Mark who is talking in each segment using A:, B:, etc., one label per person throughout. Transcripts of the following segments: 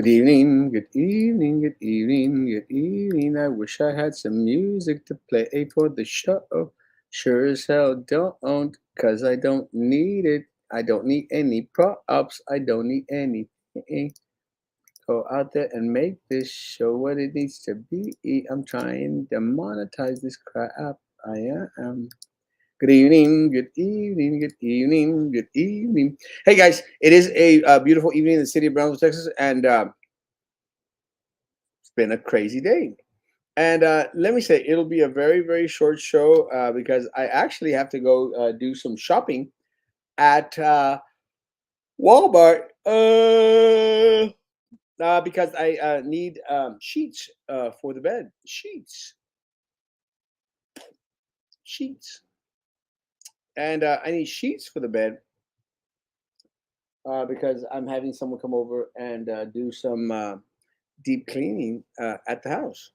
A: Good evening, good evening, good evening, good evening. I wish I had some music to play for the show. Sure as hell don't, cause I don't need it. I don't need any props. I don't need anything. Go out there and make this show what it needs to be. I'm trying to monetize this crap. I am. Good evening, good evening, good evening, good evening. Hey guys, it is a beautiful evening in the city of Brownsville, Texas, and it's been a crazy day. And let me say, it'll be a very, very short show because I actually have to go do some shopping at Walmart because I need sheets for the bed. Sheets. And I need sheets for the bed because I'm having someone come over and do some deep cleaning at the house.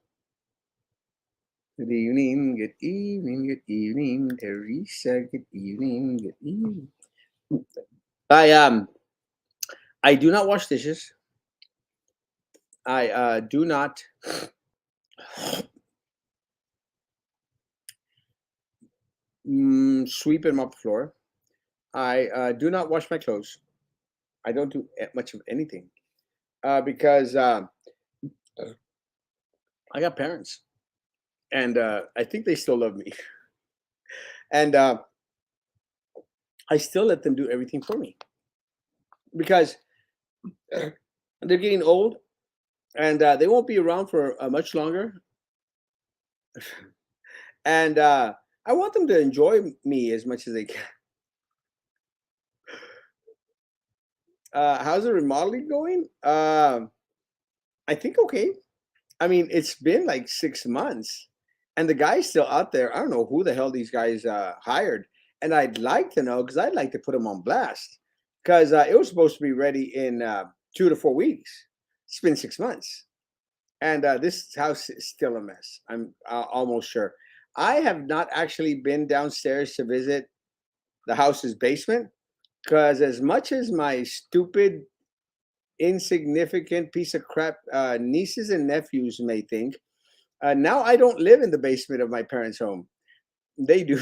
A: Good evening, good evening, good evening, Teresa. Good evening, good evening. I I do not wash dishes. I do not sweep and mop the floor. I do not wash my clothes. I don't do much of anything because I got parents, and I think they still love me, and I still let them do everything for me because they're getting old and they won't be around for much longer. And I want them to enjoy me as much as they can. How's the remodeling going? I think okay. I mean, it's been like 6 months, and the guy's still out there. I don't know who the hell these guys hired, and I'd like to know because I'd like to put them on blast because it was supposed to be ready in 2 to 4 weeks. It's been 6 months, and this house is still a mess. I'm almost sure. I have not actually been downstairs to visit the house's basement because as much as my stupid insignificant piece of crap nieces and nephews may think, now I don't live in the basement of my parents' home. They do.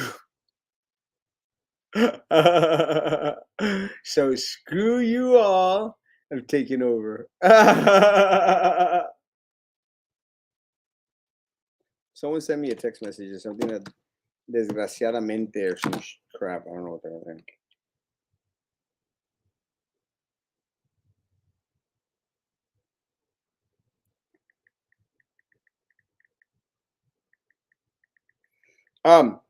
A: So screw you all. I'm taking over. Someone sent me a text message or something that desgraciadamente or some crap. I don't know what they're saying. Um,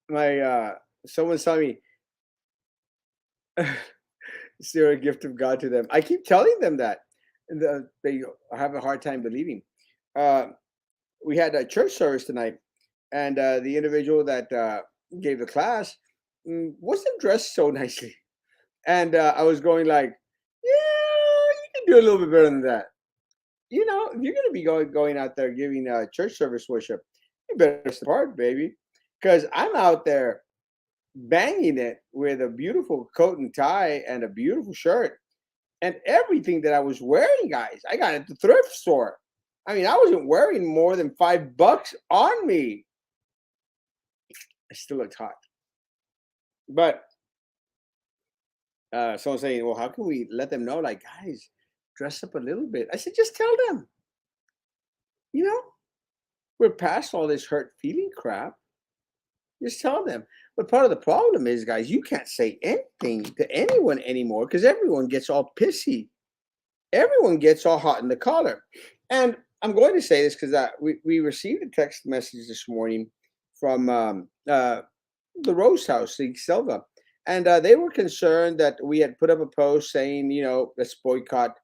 A: my someone saw me. Is there a gift of God to them? I keep telling them that. And they have a hard time believing. Uh, we had a church service tonight, and the individual that gave the class wasn't dressed so nicely. And I was going like, yeah, you can do a little bit better than that. You know, if you're going to be going out there giving church service worship, you better support, baby. Because I'm out there banging it with a beautiful coat and tie and a beautiful shirt and everything that I was wearing, guys. I got it at the thrift store. I mean, I wasn't wearing more than $5 on me. I still looked hot. But someone saying, "Well, how can we let them know? Like, guys, dress up a little bit." I said, "Just tell them. You know, we're past all this hurt feeling crap. Just tell them." But part of the problem is, guys, you can't say anything to anyone anymore because everyone gets all pissy. Everyone gets all hot in the collar. And I'm going to say this because we received a text message this morning from the Rose House, the Silva, and they were concerned that we had put up a post saying, you know, let's boycott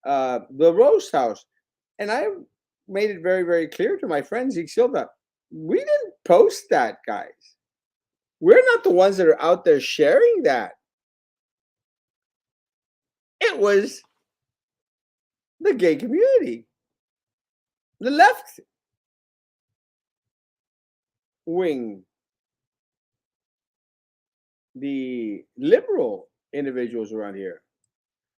A: the Rose House. And I made it very, very clear to my friend Zeke Silva, we didn't post that, guys. We're not the ones that are out there sharing that. It was the gay community, the left wing, the liberal individuals around here.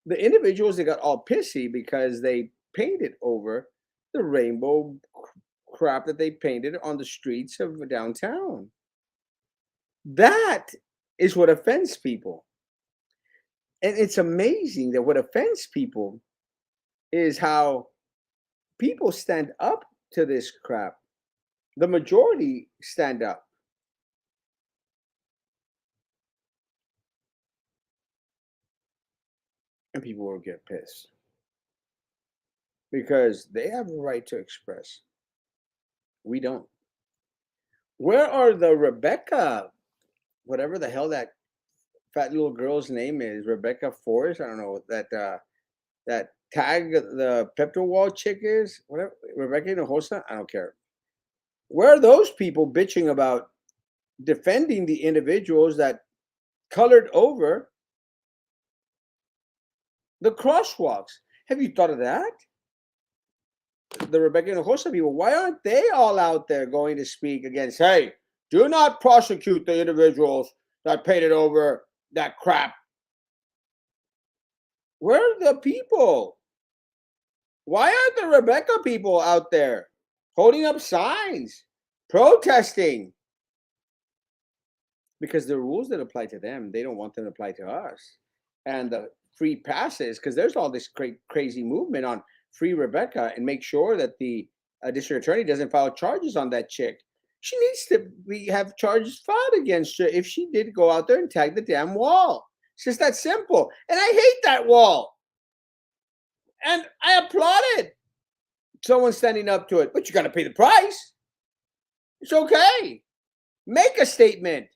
A: The individuals that got all pissy because they painted over the rainbow crap that they painted on the streets of downtown. That is what offends people. And it's amazing that what offends people is how people stand up to this crap. The majority stand up. And people will get pissed because they have a right to express. We don't. Where are the Rebecca, whatever the hell that fat little girl's name is, Rebecca Forrest? I don't know that tag the Pepto Wall chick is, whatever Rebecca Hinojosa. I don't care. Where are those people bitching about defending the individuals that colored over the crosswalks? Have you thought of that? The Rebecca Hinojosa people, why aren't they all out there going to speak against, hey, do not prosecute the individuals that painted over that crap? Where are the people? Why aren't the Rebecca people out there holding up signs, protesting? Because the rules that apply to them, they don't want them to apply to us. And the free passes, because there's all this crazy movement on free Rebecca and make sure that the district attorney doesn't file charges on that chick. She needs to have charges filed against her if she did go out there and tag the damn wall. It's just that simple. And I hate that wall. And I applauded someone standing up to it, but you got to pay the price. It's okay. Make a statement.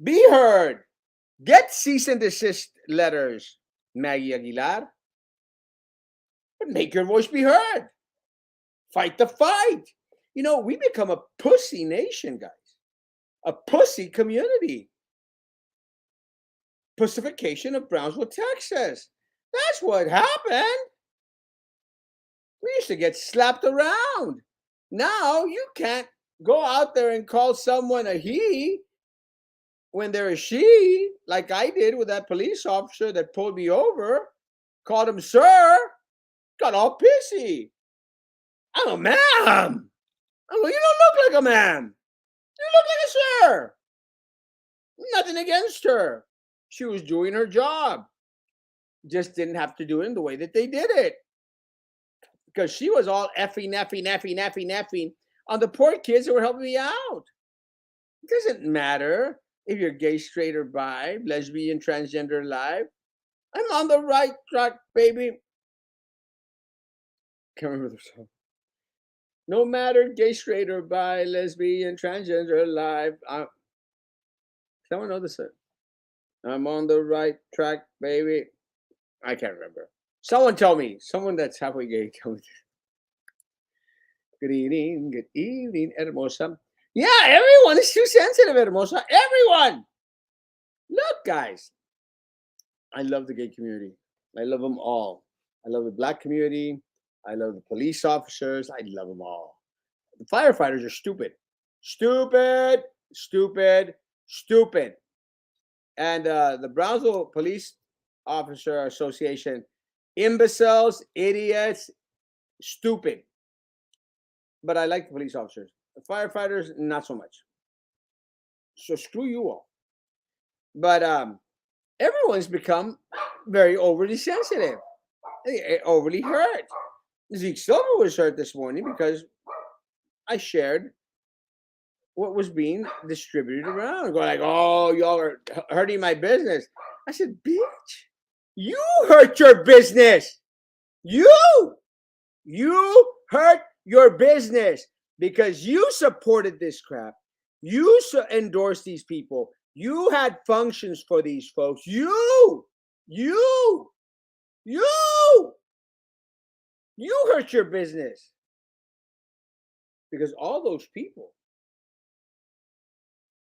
A: Be heard. Get cease and desist letters, Maggie Aguilar. But make your voice be heard. Fight the fight. You know, we become a pussy nation, guys. A pussy community. Pussification of Brownsville, Texas. That's what happened. We used to get slapped around. Now you can't go out there and call someone a he when they're a she, like I did with that police officer that pulled me over, called him sir, got all pissy. I'm a ma'am. I'm like, you don't look like a ma'am. You look like a sir. Nothing against her. She was doing her job. Just didn't have to do it in the way that they did it. Because she was all effing on the poor kids that were helping me out. It doesn't matter if you're gay, straight, or bi, lesbian, transgender, alive. I'm on the right track, baby. Can't remember the song. No matter gay, straight, or bi, lesbian, transgender, alive. Someone know this? I'm on the right track, baby. I can't remember. Someone tell me. Someone that's halfway gay, tell me. Good evening, Hermosa. Yeah, everyone is too sensitive, Hermosa. Everyone. Look, guys. I love the gay community. I love them all. I love the black community. I love the police officers. I love them all. The firefighters are stupid. Stupid, stupid, stupid. And the Brownsville Police Officer Association, imbeciles, idiots, stupid. But I like the police officers. The firefighters, not so much. So screw you all. But everyone's become very overly sensitive, overly hurt. Zeke Silver was hurt this morning because I shared what was being distributed around, going like, "Oh, y'all are hurting my business." I said, "Bitch, you hurt your business. You hurt your business because you supported this crap. You endorsed these people. You had functions for these folks. You hurt your business because all those people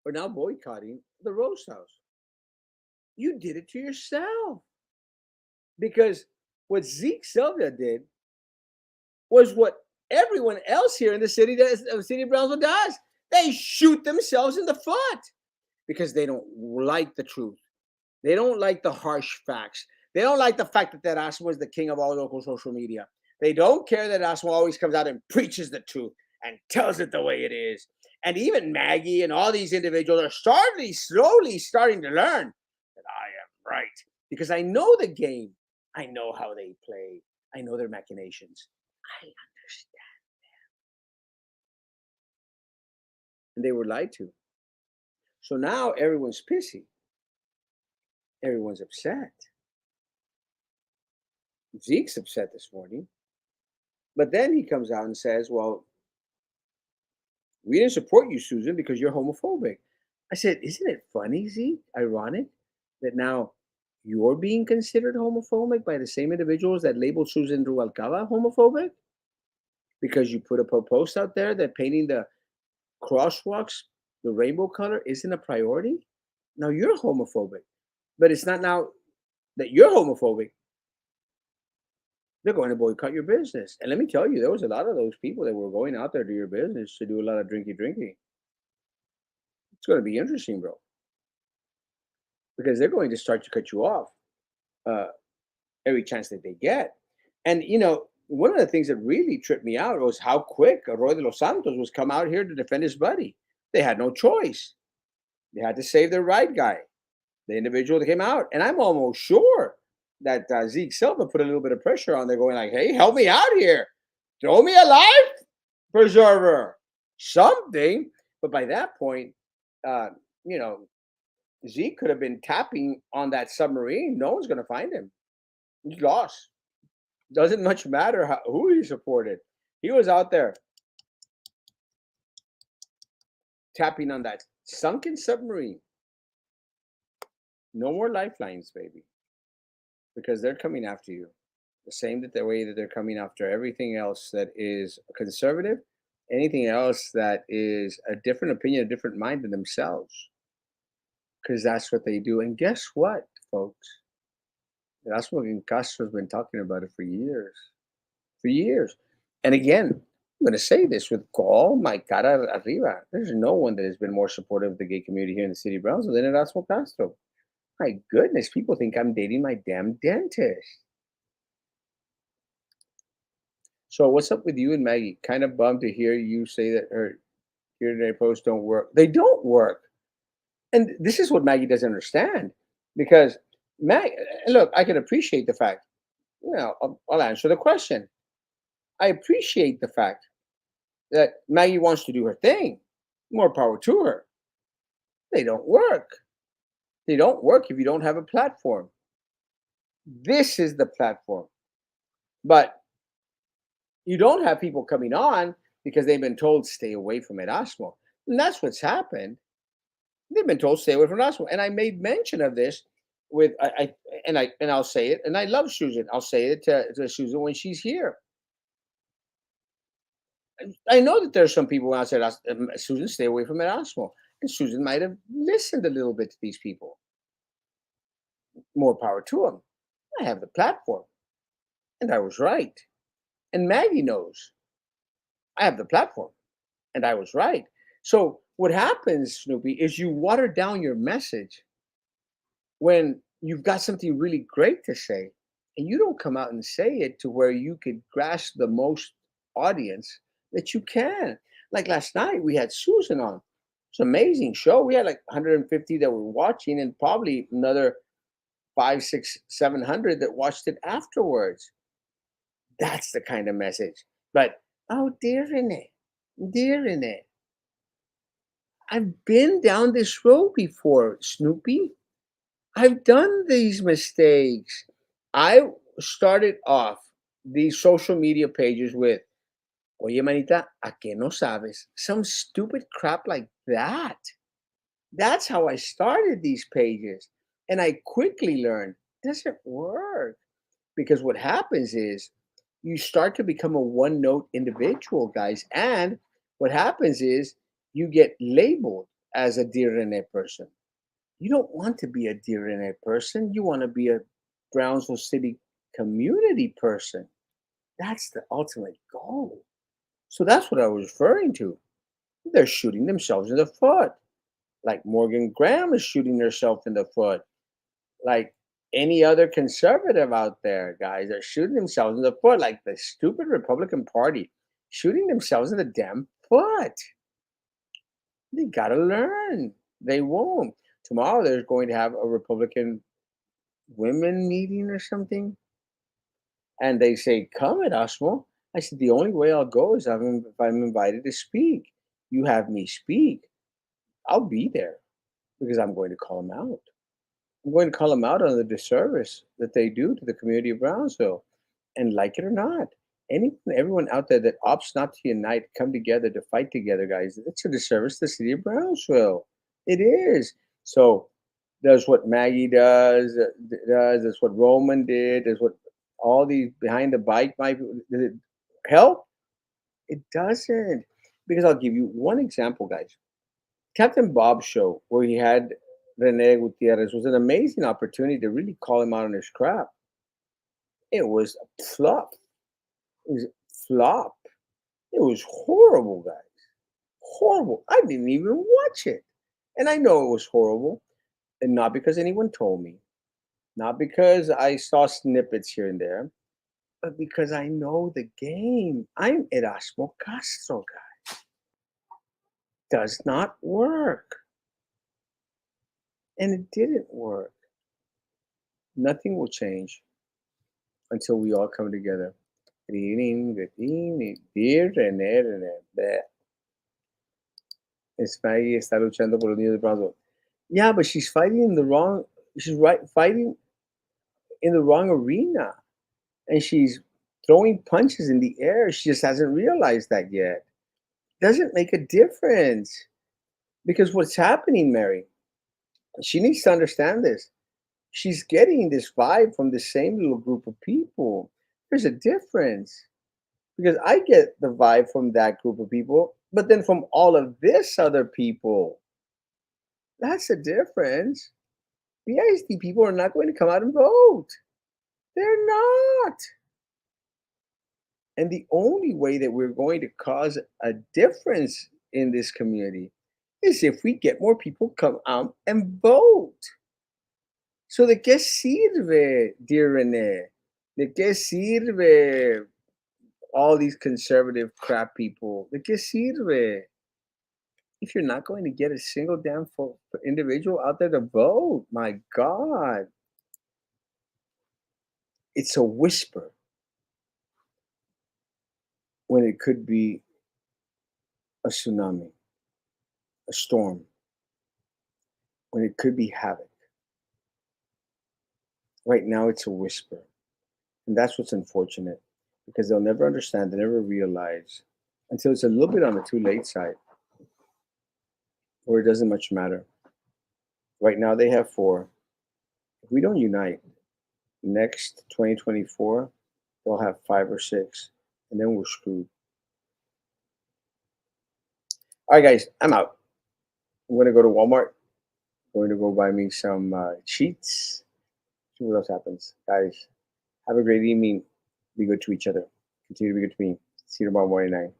A: are now boycotting the Rose House. You did it to yourself because what Zeke Silva did was what everyone else here in the city of Brownsville does. They shoot themselves in the foot because they don't like the truth. They don't like the harsh facts. They don't like the fact that Erasmo is the king of all local social media. They don't care that Erasmo always comes out and preaches the truth and tells it the way it is. And even Maggie and all these individuals are slowly starting to learn that I am right because I know the game. I know how they play. I know their machinations. I understand. And they were lied to. So now everyone's pissy. Everyone's upset. Zeke's upset this morning. But then he comes out and says, well, we didn't support you, Susan, because you're homophobic. I said, isn't it funny, Zeke? Ironic that now you're being considered homophobic by the same individuals that labeled Susan Rubalcaba homophobic because you put a post out there that painting the crosswalks, the rainbow color, isn't a priority. Now you're homophobic, but it's not now that you're homophobic. They're going to boycott your business. And let me tell you, there was a lot of those people that were going out there to your business to do a lot of drinking. It's going to be interesting, bro, because they're going to start to cut you off uh, every chance that they get. And one of the things that really tripped me out was how quick Roy de los Santos was come out here to defend his buddy. They had no choice. They had to save their right guy, the individual that came out. And I'm almost sure that Zeke Silva put a little bit of pressure on there, going like, "Hey, help me out here, throw me a life preserver, something." But by that point, uh, you know, Zeke could have been tapping on that submarine. No one's going to find him. He's lost. Doesn't much matter who he supported. He was out there tapping on that sunken submarine. No more lifelines, baby, because they're coming after you. The same that the way that they're coming after everything else that is conservative, anything else that is a different opinion, a different mind than themselves, because that's what they do. And guess what, folks? That's what Castro's been talking about it for years. And again, I'm going to say this with all my cara arriba. There's no one that has been more supportive of the gay community here in the city of Brownsville than Erasmo Castro. My goodness, people think I'm dating my damn dentist. So what's up with you and Maggie? Kind of bummed to hear you say that her here-to-day posts don't work. They don't work. And this is what Maggie doesn't understand. Because look, I can appreciate the fact. I'll answer the question. I appreciate the fact that Maggie wants to do her thing. More power to her. They don't work. They don't work if you don't have a platform. This is the platform. But you don't have people coming on because they've been told stay away from Erasmo. And that's what's happened. They've been told stay away from Erasmo. And I made mention of this with I'll say it, and I love Susan. I'll say it to Susan when she's here. I know that there's some people out there, Susan, stay away from Erasmo. And Susan might have listened a little bit to these people. More power to them. I have the platform. And I was right. And Maggie knows I have the platform. And I was right. So what happens, Snoopy, is you water down your message when you've got something really great to say. And you don't come out and say it to where you could grasp the most audience that you can. Like last night, we had Susan on. It's an amazing show. We had like 150 that were watching, and probably another 5, 6, 700 that watched it afterwards. That's the kind of message. But oh, dear Renee, I've been down this road before, Snoopy. I've done these mistakes. I started off these social media pages with Oye, manita, ¿a qué no sabes? Some stupid crap like that. That's how I started these pages. And I quickly learned it doesn't work. Because what happens is you start to become a one note individual, guys. And what happens is you get labeled as a Dear Rene person. You don't want to be a Dear Rene person. You want to be a Brownsville City community person. That's the ultimate goal. So that's what I was referring to. They're shooting themselves in the foot. Like Morgan Graham is shooting herself in the foot. Like Any other conservative out there, guys, are shooting themselves in the foot, like the stupid Republican Party, shooting themselves in the damn foot. They gotta learn. They won't. Tomorrow they're going to have a Republican women meeting or something, and they say, "Come, Erasmo." I said, "The only way I'll go is if I'm invited to speak. You have me speak. I'll be there because I'm going to call them out. I'm going to call them out on the disservice that they do to the community of Brownsville. And like it or not, everyone out there that opts not to unite, come together to fight together, guys, it's a disservice to the city of Brownsville. It is. So does what Maggie does, that's what Roman did, does what all these behind the bike might does it help? It doesn't. Because I'll give you one example, guys. Captain Bob's show, where he had Rene Gutierrez, was an amazing opportunity to really call him out on his crap. It was a flop. It was a flop. It was horrible, guys. Horrible. I didn't even watch it. And I know it was horrible. And not because anyone told me, not because I saw snippets here and there, but because I know the game. I'm Erasmo Castro, guy. Does not work. And it didn't work. Nothing will change until we all come together. Good evening, good evening. Dear René, René. Bleh. Es Maggie está luchando por los niños de Brownsville. Yeah, but she's fighting in the wrong. She's right fighting in the wrong arena, and she's throwing punches in the air. She just hasn't realized that yet. Doesn't make a difference because what's happening, Mary? She needs to understand this. She's getting this vibe from the same little group of people. There's a difference because I get the vibe from that group of people, but then from all of this other people, that's the difference. BISD people are not going to come out and vote. They're not. And the only way that we're going to cause a difference in this community is if we get more people come out and vote. So de qué sirve, dear Rene? De qué sirve all these conservative crap people? De qué sirve if you're not going to get a single damn individual out there to vote? My God. It's a whisper when it could be a tsunami, a storm, when it could be havoc. Right now, it's a whisper. And that's what's unfortunate because they'll never understand, they'll never realize until it's a little bit on the too late side where it doesn't much matter. Right now, they have four. If we don't unite, next 2024, they'll have five or six, and then we're screwed. All right, guys, I'm out. I'm going to go to Walmart. I'm going to go buy me some cheats. See what else happens. Guys, have a great evening. Be good to each other. Continue to be good to me. See you tomorrow morning, 9.